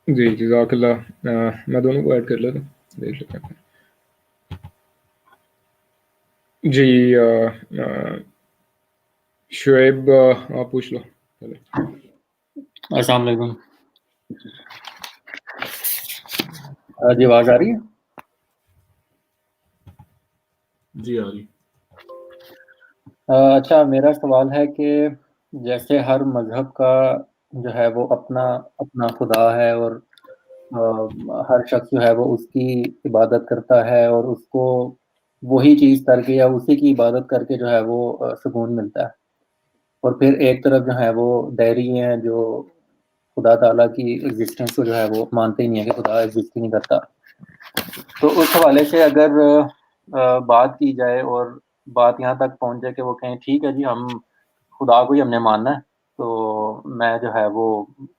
جی جزاک اللہ، میں دونوں کو ایڈ کر لیتا ہوں، دیکھ لیتے ہیں۔ جی شعیب آپ پوچھ لو پہلے۔ السلام علیکم جی، آواز آ رہی ہے؟ جی آ رہی۔ اچھا، میرا سوال ہے کہ جیسے ہر مذہب کا جو ہے وہ اپنا اپنا خدا ہے، اور ہر شخص جو ہے وہ اس کی عبادت کرتا ہے، اور اس کو وہی چیز کر کے یا اسی کی عبادت کر کے جو ہے وہ سکون ملتا ہے، اور پھر ایک طرف جو ہے وہ دہری ہیں جو خدا تعالیٰ کی ایگزسٹنس کو جو ہے وہ مانتے ہی نہیں ہے کہ خدا ایگزسٹ ہی نہیں کرتا۔ تو اس حوالے سے اگر بات کی جائے اور بات یہاں تک پہنچ جائے کہ وہ کہیں ٹھیک ہے جی ہم خدا کو ہی ہم نے ماننا ہے، تو میں جو ہے وہ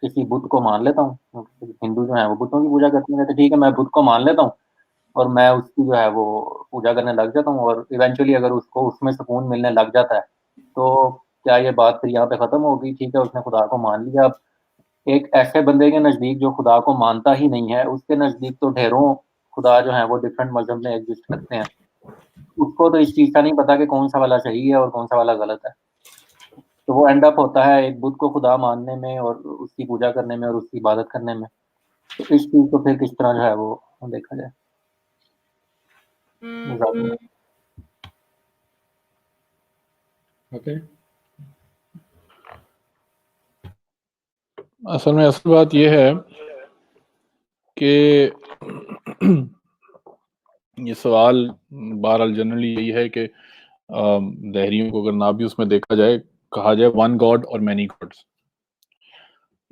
کسی بت کو مان لیتا ہوں، ہندو جو ہیں وہ بتوں کی پوجا کرتے ہیں، تو ٹھیک ہے میں بت کو مان لیتا ہوں اور میں اس کی جو ہے وہ پوجا کرنے لگ جاتا ہوں، اور ایونچولی اگر اس کو اس میں سکون ملنے لگ جاتا ہے تو کیا یہ بات پھر یہاں پہ ختم ہوگی؟ ٹھیک ہے اس نے خدا کو مان لیا، اب ایک ایسے بندے کے نزدیک جو خدا کو مانتا ہی نہیں ہے، اس کے نزدیک تو ڈھیروں خدا جو ہیں وہ ڈفرینٹ مذہب میں ایگزسٹ کرتے ہیں، اس کو تو اس چیز کا نہیں پتا کہ کون سا والا صحیح ہے اور کون سا والا غلط ہے، تو وہ اینڈ اپ ہوتا ہے ایک بت کو خدا ماننے میں اور اس کی پوجا کرنے میں اور اس کی عبادت کرنے میں۔ تو اس چیز کو پھر کس طرح جو ہے وہ دیکھا جائے؟ اوکے، اصل میں اصل بات یہ ہے کہ یہ سوال بہرحال جنرلی یہی ہے کہ دہریوں کو اگر نہ بھی اس میں دیکھا جائے، کہا جائے ون گاڈ اور مینی گاڈز۔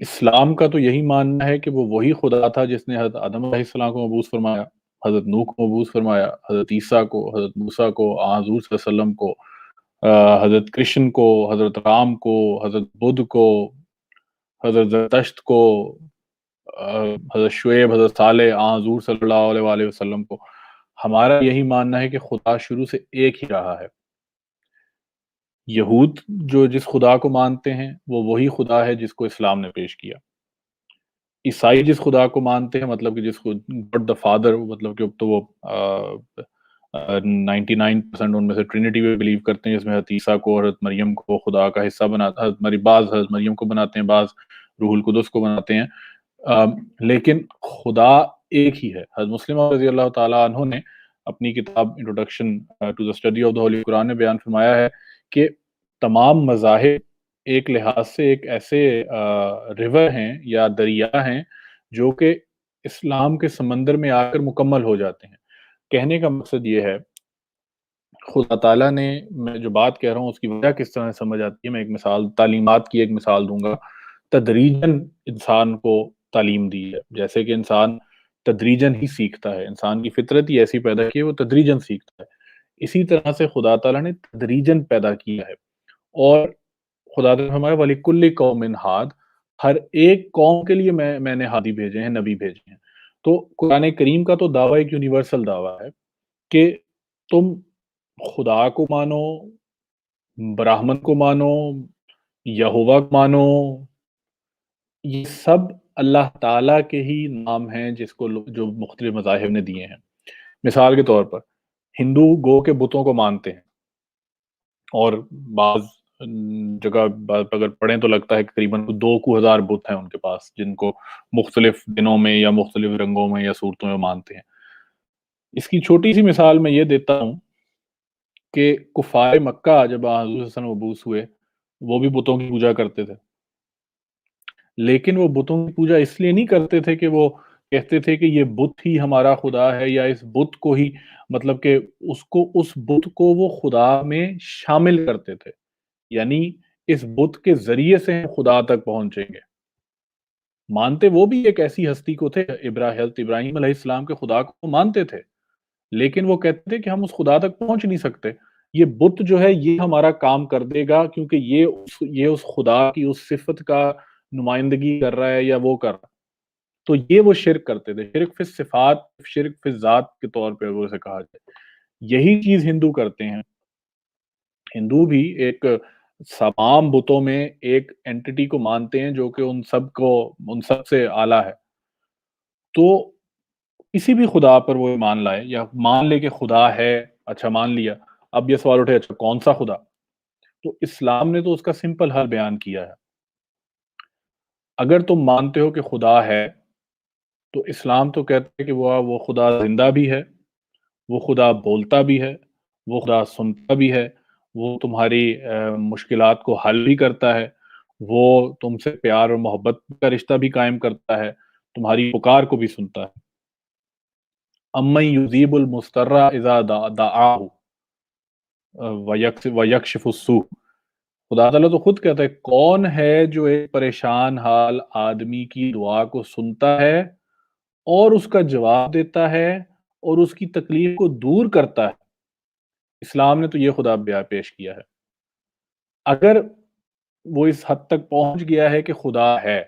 اسلام کا تو یہی ماننا ہے کہ وہ وہی خدا تھا جس نے حضرت آدم علیہ السلام کو مبعوث فرمایا، حضرت نوح کو مبعوث فرمایا، حضرت عیسیٰ کو، حضرت موسیٰ کو، حضور صلی اللہ علیہ وسلم کو، حضرت کرشن کو، حضرت رام کو، حضرت بدھ کو، حضرت زرتشت کو، حضرت شعیب، حضرت صالح، حضور صلی اللہ علیہ وآلہ وسلم کو۔ ہمارا یہی ماننا ہے کہ خدا شروع سے ایک ہی رہا ہے۔ یہود جو جس خدا کو مانتے ہیں وہ وہی خدا ہے جس کو اسلام نے پیش کیا۔ عیسائی جس خدا کو مانتے ہیں، مطلب کہ جس کو گاڈ دا فادر، مطلب کہ اب تو وہ 99% ان میں سے ٹرینٹی میں بلیو کرتے ہیں، جس میں حضرت عیسیٰ کو اور حضرت مریم کو خدا کا حصہ بناتا، بعض حضرت مریم کو بناتے ہیں، بعض روح القدس کو بناتے ہیں، لیکن خدا ایک ہی ہے۔ حضرت مسلم رضی اللہ تعالیٰ عنہ نے اپنی کتاب introduction to the study of the holy Quran میں بیان فرمایا ہے کہ تمام مذاہب ایک لحاظ سے ایک ایسے ریور ہیں یا دریا ہیں جو کہ اسلام کے سمندر میں آ کر مکمل ہو جاتے ہیں۔ کہنے کا مقصد یہ ہے، خدا تعالیٰ نے، میں جو بات کہہ رہا ہوں اس کی وجہ کس طرح سمجھ آتی ہے، میں ایک مثال، تعلیمات کی ایک مثال دوں گا۔ تدریجاً انسان کو تعلیم دی ہے، جیسے کہ انسان تدریجاً ہی سیکھتا ہے، انسان کی فطرت ہی ایسی پیدا کی ہے، وہ تدریجاً سیکھتا ہے۔ اسی طرح سے خدا تعالیٰ نے تدریجاً پیدا کیا ہے، اور خدا تعالیٰ ہمارے وَلِكُلِّ قَوْمٍ ہاد، ہر ایک قوم کے لیے میں نے ہادی بھیجے ہیں، نبی بھیجے ہیں۔ تو قرآن کریم کا تو دعویٰ ایک یونیورسل دعویٰ ہے کہ تم خدا کو مانو، براہمن کو مانو، یہوہ کو مانو، یہ سب اللہ تعالیٰ کے ہی نام ہیں جس کو جو مختلف مذاہب نے دیے ہیں۔ مثال کے طور پر ہندو گو کے بتوں کو مانتے ہیں، اور بعض جگہ اگر پڑھیں تو لگتا ہے کہ تقریباً 2,000 بت ہیں ان کے پاس، جن کو مختلف دنوں میں یا مختلف رنگوں میں یا صورتوں میں مانتے ہیں۔ اس کی چھوٹی سی مثال میں یہ دیتا ہوں کہ کفار مکہ جب حضور صلی اللہ علیہ وسلم مبعوث ہوئے، وہ بھی بتوں کی پوجا کرتے تھے، لیکن وہ بتوں کی پوجا اس لیے نہیں کرتے تھے کہ وہ کہتے تھے کہ یہ بت ہی ہمارا خدا ہے، یا اس بت کو ہی، مطلب کہ اس بت کو وہ خدا میں شامل کرتے تھے، یعنی اس بت کے ذریعے سے ہم خدا تک پہنچیں گے۔ مانتے وہ بھی ایک ایسی ہستی کو تھے، حضرت ابراہیم علیہ السلام کے خدا کو مانتے تھے، لیکن وہ کہتے تھے کہ ہم اس خدا تک پہنچ نہیں سکتے، یہ بت جو ہے یہ ہمارا کام کر دے گا، کیونکہ یہ اس خدا کی اس صفت کا نمائندگی کر رہا ہے یا وہ کر رہا ہے۔ تو یہ وہ شرک کرتے تھے، شرک فی الصفات، شرک فی الذات کے طور پہ وہ اسے کہا جائے۔ یہی چیز ہندو کرتے ہیں۔ ہندو بھی ایک تمام بتوں میں ایک اینٹی کو مانتے ہیں جو کہ ان سب سے اعلیٰ ہے، تو کسی بھی خدا پر وہ ایمان لائے یا مان لے کہ خدا ہے، اچھا مان لیا، اب یہ سوال اٹھے اچھا کون سا خدا؟ تو اسلام نے تو اس کا سمپل حل بیان کیا ہے۔ اگر تم مانتے ہو کہ خدا ہے تو اسلام تو کہتا ہے کہ وہ خدا زندہ بھی ہے، وہ خدا بولتا بھی ہے، وہ خدا سنتا بھی ہے، وہ تمہاری مشکلات کو حل بھی کرتا ہے، وہ تم سے پیار اور محبت کا رشتہ بھی قائم کرتا ہے، تمہاری پکار کو بھی سنتا ہے۔ امن یذیب المستر اذا دعاہ ویکشف السوء، خدا تعالیٰ تو خود کہتا ہے کون ہے جو ایک پریشان حال آدمی کی دعا کو سنتا ہے اور اس کا جواب دیتا ہے اور اس کی تکلیف کو دور کرتا ہے۔ اسلام نے تو یہ خدا بیان پیش کیا ہے۔ اگر وہ اس حد تک پہنچ گیا ہے کہ خدا ہے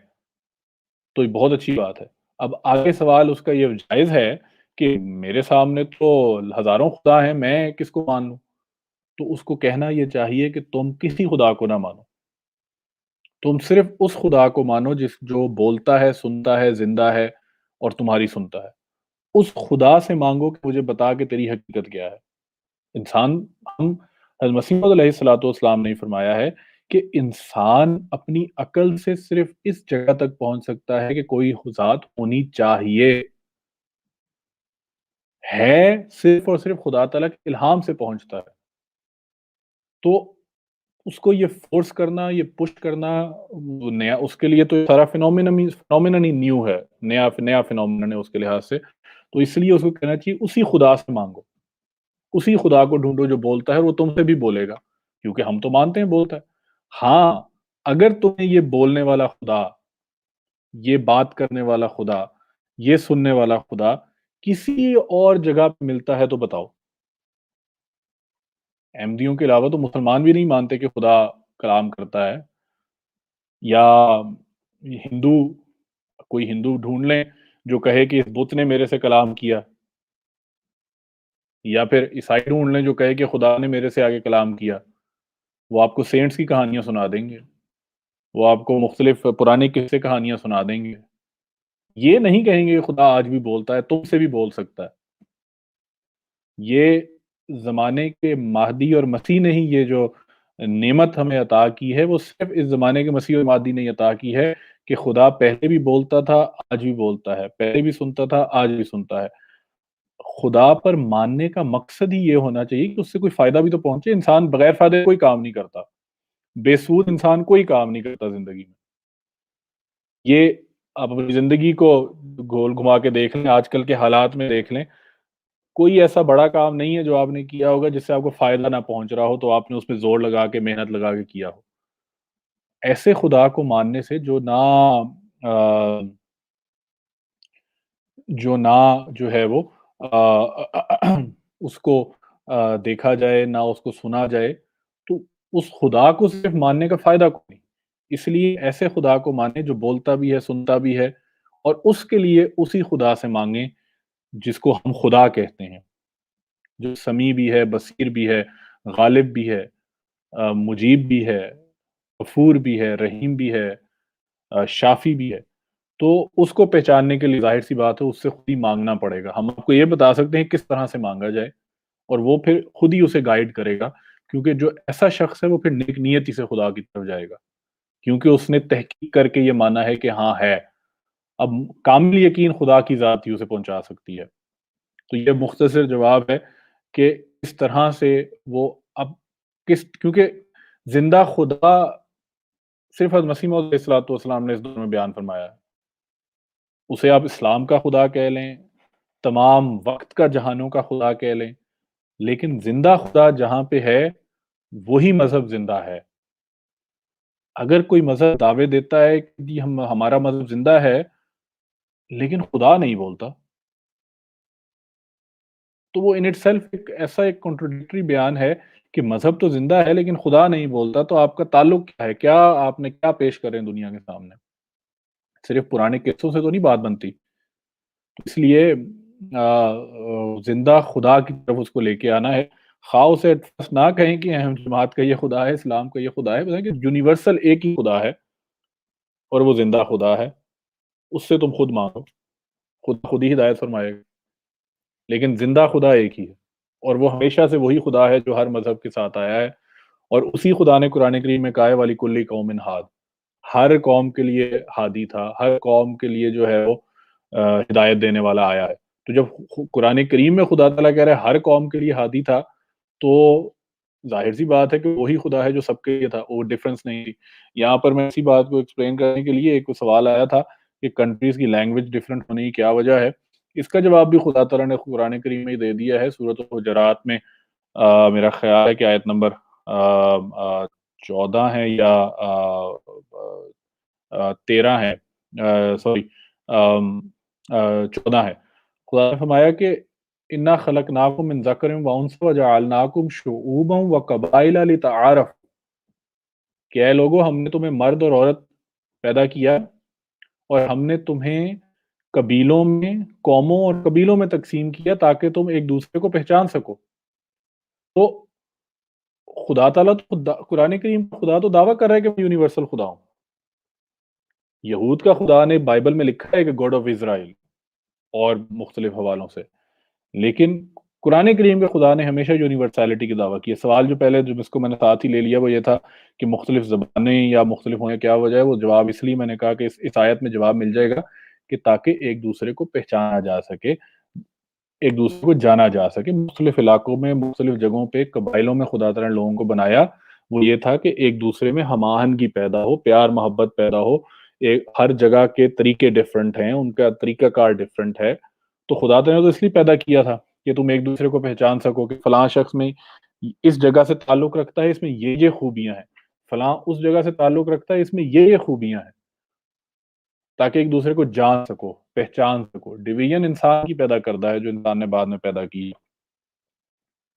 تو یہ بہت اچھی بات ہے۔ اب آگے سوال اس کا یہ جائز ہے کہ میرے سامنے تو ہزاروں خدا ہیں، میں کس کو مان لوں؟ تو اس کو کہنا یہ چاہیے کہ تم کسی خدا کو نہ مانو، تم صرف اس خدا کو مانو جو بولتا ہے، سنتا ہے، زندہ ہے اور تمہاری سنتا ہے۔ اس خدا سے مانگو کہ مجھے بتا کہ تیری حقیقت کیا ہے۔ انسان ہم حضرت مسیح موعود علیہ الصلوۃ والسلام نے فرمایا ہے کہ انسان اپنی عقل سے صرف اس جگہ تک پہنچ سکتا ہے کہ کوئی ذات ہونی چاہیے، ہے صرف اور صرف خدا تعالیٰ کے الہام سے پہنچتا ہے۔ تو اس کو یہ فورس کرنا، یہ پش کرنا، وہ نیا اس کے لیے تو سارا فینومینن ہی نیو ہے، نیا فینومینن ہے اس کے لحاظ سے۔ تو اس لیے اس کو کہنا چاہیے اسی خدا سے مانگو، اسی خدا کو ڈھونڈو جو بولتا ہے، وہ تم سے بھی بولے گا، کیونکہ ہم تو مانتے ہیں بولتا ہے۔ ہاں، اگر تمہیں یہ بولنے والا خدا، یہ بات کرنے والا خدا، یہ سننے والا خدا کسی اور جگہ پہ ملتا ہے تو بتاؤ۔ احمدیوں کے علاوہ تو مسلمان بھی نہیں مانتے کہ خدا کلام کرتا ہے، یا ہندو، کوئی ہندو ڈھونڈ لیں جو کہے کہ اس بت نے میرے سے کلام کیا، یا پھر عیسائی ڈھونڈ لیں جو کہے کہ خدا نے میرے سے آگے کلام کیا۔ وہ آپ کو سینٹس کی کہانیاں سنا دیں گے، وہ آپ کو مختلف پرانے قصے کہانیاں سنا دیں گے، یہ نہیں کہیں گے کہ خدا آج بھی بولتا ہے، تم سے بھی بول سکتا ہے۔ یہ زمانے کے مہدی اور مسیح نے ہی یہ جو نعمت ہمیں عطا کی ہے، وہ صرف اس زمانے کے مسیح اور مہدی نے عطا کی ہے کہ خدا پہلے بھی بولتا تھا، آج بھی بولتا ہے، پہلے بھی سنتا تھا، آج بھی سنتا ہے۔ خدا پر ماننے کا مقصد ہی یہ ہونا چاہیے کہ اس سے کوئی فائدہ بھی تو پہنچے۔ انسان بغیر فائدے کوئی کام نہیں کرتا، بے سود انسان کوئی کام نہیں کرتا زندگی میں۔ یہ آپ اپنی زندگی کو گول گھما کے دیکھ لیں، آج کل کے حالات میں دیکھ لیں، کوئی ایسا بڑا کام نہیں ہے جو آپ نے کیا ہوگا جس سے آپ کو فائدہ نہ پہنچ رہا ہو تو آپ نے اس پہ زور لگا کے، محنت لگا کے کیا ہو۔ ایسے خدا کو ماننے سے جو ہے وہ اس کو دیکھا جائے، نہ اس کو سنا جائے، تو اس خدا کو صرف ماننے کا فائدہ کوئی نہیں۔ اس لیے ایسے خدا کو مانیں جو بولتا بھی ہے، سنتا بھی ہے، اور اس کے لیے اسی خدا سے مانگیں جس کو ہم خدا کہتے ہیں، جو سمیع بھی ہے، بصیر بھی ہے، غالب بھی ہے، مجیب بھی ہے، غفور بھی ہے، رحیم بھی ہے، شافی بھی ہے۔ تو اس کو پہچاننے کے لیے ظاہر سی بات ہے اس سے خود ہی مانگنا پڑے گا۔ ہم آپ کو یہ بتا سکتے ہیں کس طرح سے مانگا جائے، اور وہ پھر خود ہی اسے گائیڈ کرے گا، کیونکہ جو ایسا شخص ہے وہ پھر نیک نیتی سے خدا کی طرف جائے گا، کیونکہ اس نے تحقیق کر کے یہ مانا ہے کہ ہاں ہے۔ اب کامل یقین خدا کی ذات ہی اسے پہنچا سکتی ہے۔ تو یہ مختصر جواب ہے کہ اس طرح سے وہ اب کیونکہ زندہ خدا صرف حضرت مسیح موعود علیہ الصلوۃ والسلام نے اس دور میں بیان فرمایا ہے۔ اسے آپ اسلام کا خدا کہہ لیں، تمام وقت کا جہانوں کا خدا کہہ لیں، لیکن زندہ خدا جہاں پہ ہے وہی مذہب زندہ ہے۔ اگر کوئی مذہب دعوے دیتا ہے کہ جی ہمارا مذہب زندہ ہے لیکن خدا نہیں بولتا، تو وہ ان اٹ سیلف ایسا ایک کنٹروڈکٹری بیان ہے کہ مذہب تو زندہ ہے لیکن خدا نہیں بولتا، تو آپ کا تعلق کیا ہے؟ کیا آپ نے کیا پیش کریں دنیا کے سامنے؟ صرف پرانے قصوں سے تو نہیں بات بنتی۔ اس لیے زندہ خدا کی طرف اس کو لے کے آنا ہے۔ خواہ اسے نہ کہیں کہ اہم جماعت کا یہ خدا ہے، اسلام کا یہ خدا ہے، بتائیں کہ یونیورسل ایک ہی خدا ہے اور وہ زندہ خدا ہے، اس سے تم خود مانگو۔ خود ہی ہدایت فرمائے گا، لیکن زندہ خدا ایک ہی ہے، اور وہ ہمیشہ سے وہی خدا ہے جو ہر مذہب کے ساتھ آیا ہے، اور اسی خدا نے قرآن کریم میں کہا ہے وَلِكُلِّ قَوْمٍ ہاد، ہر قوم کے لیے ہادی تھا، ہر قوم کے لیے جو ہے وہ ہدایت دینے والا آیا ہے۔ تو جب قرآن کریم میں خدا تعالیٰ کہہ رہا ہے ہر قوم کے لیے ہادی تھا، تو ظاہر سی بات ہے کہ وہی خدا ہے جو سب کے لیے تھا، وہ ڈفرنس نہیں تھی۔ یہاں پر میں اسی بات کو ایکسپلین کرنے کے لیے ایک سوال آیا تھا کہ کنٹریز کی لینگویج ڈفرنٹ ہونے کی کیا وجہ ہے، اس کا جواب بھی خدا تعالیٰ نے قرآن کریم میں دے دیا ہے، سورۃ الحجرات میں میرا خیال ہے کہ آیت نمبر 14 ہے یا 13 ہے، سوری 14 ہے۔ خدا نے فرمایا کہ انا خلقناکم من ذکر و انثی وجعلناکم شعوبا وقبائل لتعارفوا، کہ اے لوگو ہم نے تمہیں مرد اور عورت پیدا کیا اور ہم نے تمہیں قبیلوں میں، قوموں اور قبیلوں میں تقسیم کیا تاکہ تم ایک دوسرے کو پہچان سکو۔ تو خدا تعالیٰ تو قرآن کریم خدا تو دعویٰ کر رہا ہے کہ میں یونیورسل خدا ہوں۔ یہود کا خدا نے بائبل میں لکھا ہے کہ گاڈ آف اسرائیل اور مختلف حوالوں سے، لیکن قرآن کریم کے خدا نے ہمیشہ یونیورسلٹی کی دعویٰ کی ہے۔ سوال جو پہلے جس کو میں نے ساتھ ہی لے لیا وہ یہ تھا کہ مختلف زبانیں یا مختلف ہونے کیا وجہ ہے، وہ جواب اس لیے میں نے کہا کہ اس آیت میں جواب مل جائے گا کہ تاکہ ایک دوسرے کو پہچانا جا سکے، ایک دوسرے کو جانا جا سکے۔ مختلف علاقوں میں، مختلف جگہوں پہ، قبائلوں میں خدا تعالیٰ نے لوگوں کو بنایا، وہ یہ تھا کہ ایک دوسرے میں ہم آہنگی پیدا ہو، پیار محبت پیدا ہو۔ ہر جگہ کے طریقے ڈفرنٹ ہیں، ان کا طریقہ کار ڈفرنٹ ہے، تو خدا تعالیٰ نے تو اس لیے پیدا کیا تھا کہ تم ایک دوسرے کو پہچان سکو کہ فلاں شخص میں اس جگہ سے تعلق رکھتا ہے، اس میں یہ خوبیاں ہیں، فلاں اس جگہ سے تعلق رکھتا ہے، اس میں یہ خوبیاں ہیں، تاکہ ایک دوسرے کو جان سکو، پہچان سکو۔ ڈویژن انسان کی پیدا کرتا ہے جو انسان نے بعد میں پیدا کی۔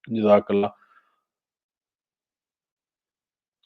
جزاک اللہ۔